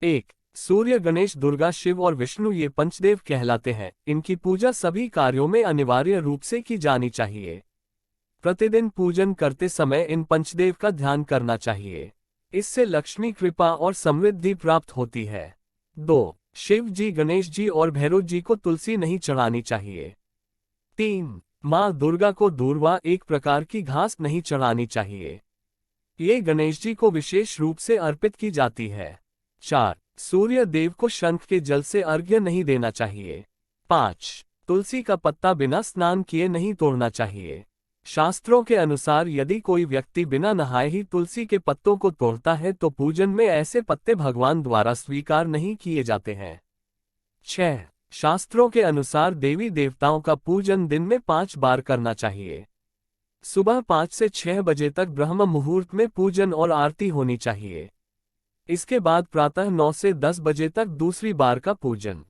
एक, सूर्य, गणेश, दुर्गा, शिव और विष्णु ये पंचदेव कहलाते हैं। इनकी पूजा सभी कार्यों में अनिवार्य रूप से की जानी चाहिए। प्रतिदिन पूजन करते समय इन पंचदेव का ध्यान करना चाहिए। इससे लक्ष्मी कृपा और समृद्धि प्राप्त होती है। 2, शिव जी, गणेश जी और भैरव जी को तुलसी नहीं चढ़ानी चाहिए। 3, माँ दुर्गा को दूर्वा, एक प्रकार की घास, नहीं चढ़ानी चाहिए। ये गणेश जी को विशेष रूप से अर्पित की जाती है। 4, सूर्य देव को शंख के जल से अर्घ्य नहीं देना चाहिए। 5, तुलसी का पत्ता बिना स्नान किए नहीं तोड़ना चाहिए। शास्त्रों के अनुसार यदि कोई व्यक्ति बिना नहाए ही तुलसी के पत्तों को तोड़ता है तो पूजन में ऐसे पत्ते भगवान द्वारा स्वीकार नहीं किए जाते हैं। 6, शास्त्रों के अनुसार देवी देवताओं का पूजन दिन में 5 बार करना चाहिए। सुबह 5 से 6 बजे तक ब्रह्म मुहूर्त में पूजन और आरती होनी चाहिए। इसके बाद प्रातः 9 से 10 बजे तक दूसरी बार का पूजन।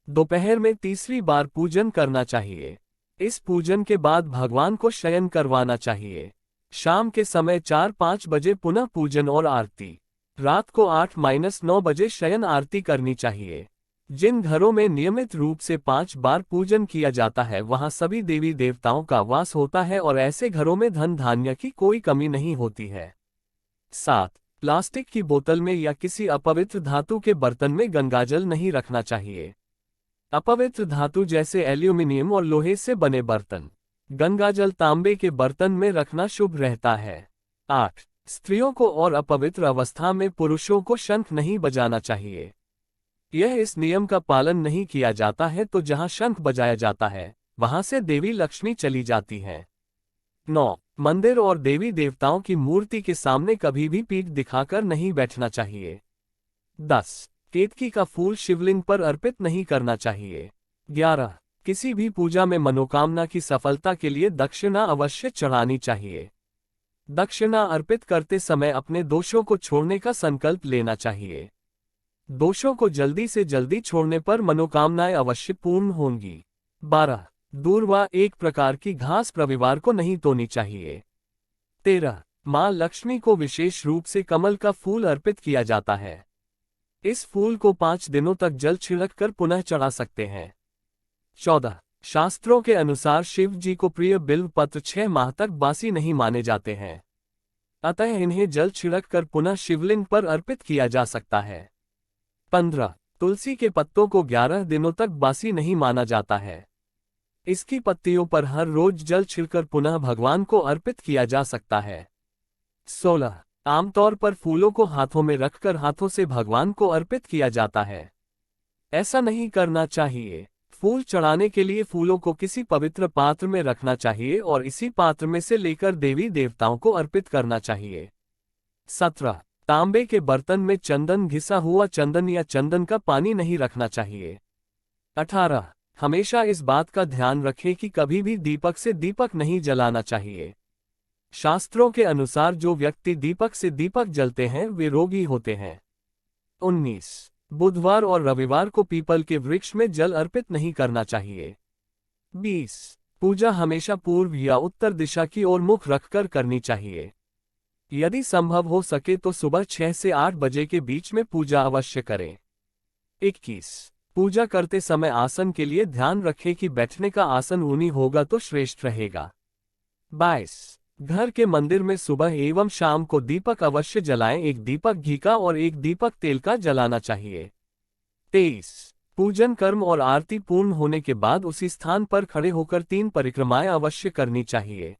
दोपहर में तीसरी बार पूजन करना चाहिए। इस पूजन के बाद भगवान को शयन करवाना चाहिए। शाम के समय 4-5 बजे पुनः पूजन और आरती। रात को 8-9 बजे शयन आरती करनी चाहिए। जिन घरों में नियमित रूप से 5 बार पूजन किया जाता है वहां सभी देवी देवताओं का वास होता है और ऐसे घरों में धन धान्य की कोई कमी नहीं होती है। 7, प्लास्टिक की बोतल में या किसी अपवित्र धातु के बर्तन में गंगाजल नहीं रखना चाहिए। अपवित्र धातु जैसे एल्यूमिनियम और लोहे से बने बर्तन, गंगाजल, तांबे के बर्तन में रखना शुभ रहता है। 8, स्त्रियों को और अपवित्र अवस्था में पुरुषों को शंख नहीं बजाना चाहिए। यह इस नियम का पालन नहीं किया जाता है तो जहां शंख बजाया जाता है वहां से देवी लक्ष्मी चली जाती हैं। 9, मंदिर और देवी देवताओं की मूर्ति के सामने कभी भी पीठ दिखाकर नहीं बैठना चाहिए। 10, केतकी का फूल शिवलिंग पर अर्पित नहीं करना चाहिए। 11, किसी भी पूजा में मनोकामना की सफलता के लिए दक्षिणा अवश्य चढ़ानी चाहिए। दक्षिणा अर्पित करते समय अपने दोषों को छोड़ने का संकल्प लेना चाहिए। दोषों को जल्दी से जल्दी छोड़ने पर मनोकामनाएं अवश्य पूर्ण होंगी। 12, दूर्वा, एक प्रकार की घास, रविवार को नहीं तोड़नी चाहिए। 13, मां लक्ष्मी को विशेष रूप से कमल का फूल अर्पित किया जाता है। इस फूल को 5 दिनों तक जल छिड़क कर पुनः चढ़ा सकते हैं। 14, शास्त्रों के अनुसार शिव जी को प्रिय बिल्व पत्र 6 माह तक बासी नहीं माने जाते हैं, अतः इन्हें जल छिड़क कर पुनः शिवलिंग पर अर्पित किया जा सकता है। 15, तुलसी के पत्तों को 11 दिनों तक बासी नहीं माना जाता है। इसकी पत्तियों पर हर रोज जल छिड़कर पुनः भगवान को अर्पित किया जा सकता है। 16, आमतौर पर फूलों को हाथों में रखकर हाथों से भगवान को अर्पित किया जाता है। ऐसा नहीं करना चाहिए। फूल चढ़ाने के लिए फूलों को किसी पवित्र पात्र में रखना चाहिए और इसी पात्र में से लेकर देवी देवताओं को अर्पित करना चाहिए। 17, तांबे के बर्तन में चंदन, घिसा हुआ चंदन या चंदन का पानी नहीं रखना चाहिए। 18, हमेशा इस बात का ध्यान रखें कि कभी भी दीपक से दीपक नहीं जलाना चाहिए। शास्त्रों के अनुसार जो व्यक्ति दीपक से दीपक जलते हैं वे रोगी होते हैं। 19, बुधवार और रविवार को पीपल के वृक्ष में जल अर्पित नहीं करना चाहिए। 20, पूजा हमेशा पूर्व या उत्तर दिशा की ओर मुख रखकर करनी चाहिए। यदि संभव हो सके तो सुबह 6 से 8 बजे के बीच में पूजा अवश्य करें। 21, पूजा करते समय आसन के लिए ध्यान रखें कि बैठने का आसन ऊनी होगा तो श्रेष्ठ रहेगा। 22, घर के मंदिर में सुबह एवं शाम को दीपक अवश्य जलाएं, एक दीपक घी का और एक दीपक तेल का जलाना चाहिए। 23, पूजन कर्म और आरती पूर्ण होने के बाद उसी स्थान पर खड़े होकर 3 परिक्रमाएं अवश्य करनी चाहिए।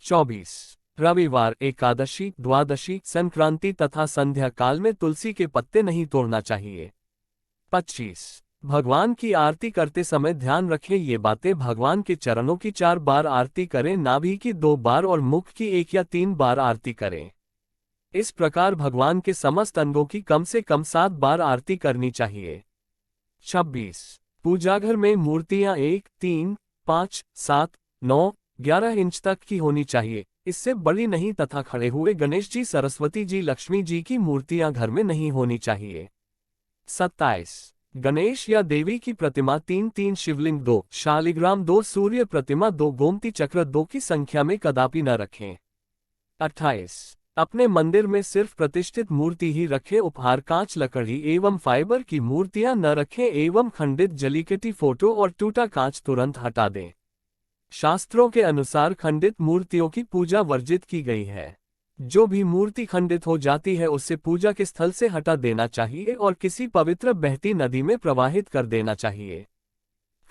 24, रविवार, एकादशी, द्वादशी, संक्रांति तथा संध्या काल में तुलसी के पत्ते नहीं तोड़ना चाहिए। 25, भगवान की आरती करते समय ध्यान रखें ये बातें, भगवान के चरणों की 4 बार आरती करें, नाभि की 2 बार और मुख की 1 या 3 बार आरती करें। इस प्रकार भगवान के समस्त अंगों की कम से कम 7 बार आरती करनी चाहिए। 26, पूजाघर में मूर्तियां 1, 3, 5, 7, 9, 11 इंच तक की होनी चाहिए, इससे बड़ी नहीं, तथा खड़े हुए गणेश जी, सरस्वती जी, लक्ष्मी जी की मूर्तियां घर में नहीं होनी चाहिए। 27, गणेश या देवी की प्रतिमा 3-3, शिवलिंग 2, शालिग्राम 2, सूर्य प्रतिमा 2, गोमती चक्र 2 की संख्या में कदापि न रखें। 28, अपने मंदिर में सिर्फ प्रतिष्ठित मूर्ति ही रखें, उपहार कांच, लकड़ी एवं फाइबर की मूर्तियां न रखें एवं खंडित जलीकटी फोटो और टूटा कांच तुरंत हटा दें। शास्त्रों के अनुसार खंडित मूर्तियों की पूजा वर्जित की गई है। जो भी मूर्ति खंडित हो जाती है उसे पूजा के स्थल से हटा देना चाहिए और किसी पवित्र बहती नदी में प्रवाहित कर देना चाहिए।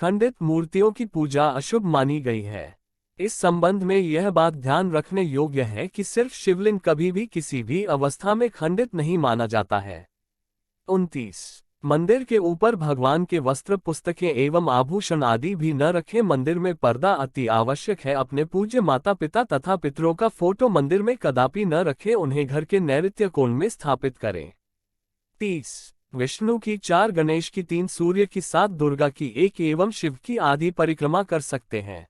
खंडित मूर्तियों की पूजा अशुभ मानी गई है। इस संबंध में यह बात ध्यान रखने योग्य है कि सिर्फ शिवलिंग कभी भी किसी भी अवस्था में खंडित नहीं माना जाता है। 29। मंदिर के ऊपर भगवान के वस्त्र, पुस्तकें एवं आभूषण आदि भी न रखें। मंदिर में पर्दा अति आवश्यक है। अपने पूज्य माता पिता तथा पितरों का फोटो मंदिर में कदापि न रखें, उन्हें घर के नैऋत्य कोण में स्थापित करें। 30। विष्णु की 4, गणेश की 3, सूर्य की 7, दुर्गा की 1 एवं शिव की आधी परिक्रमा कर सकते हैं।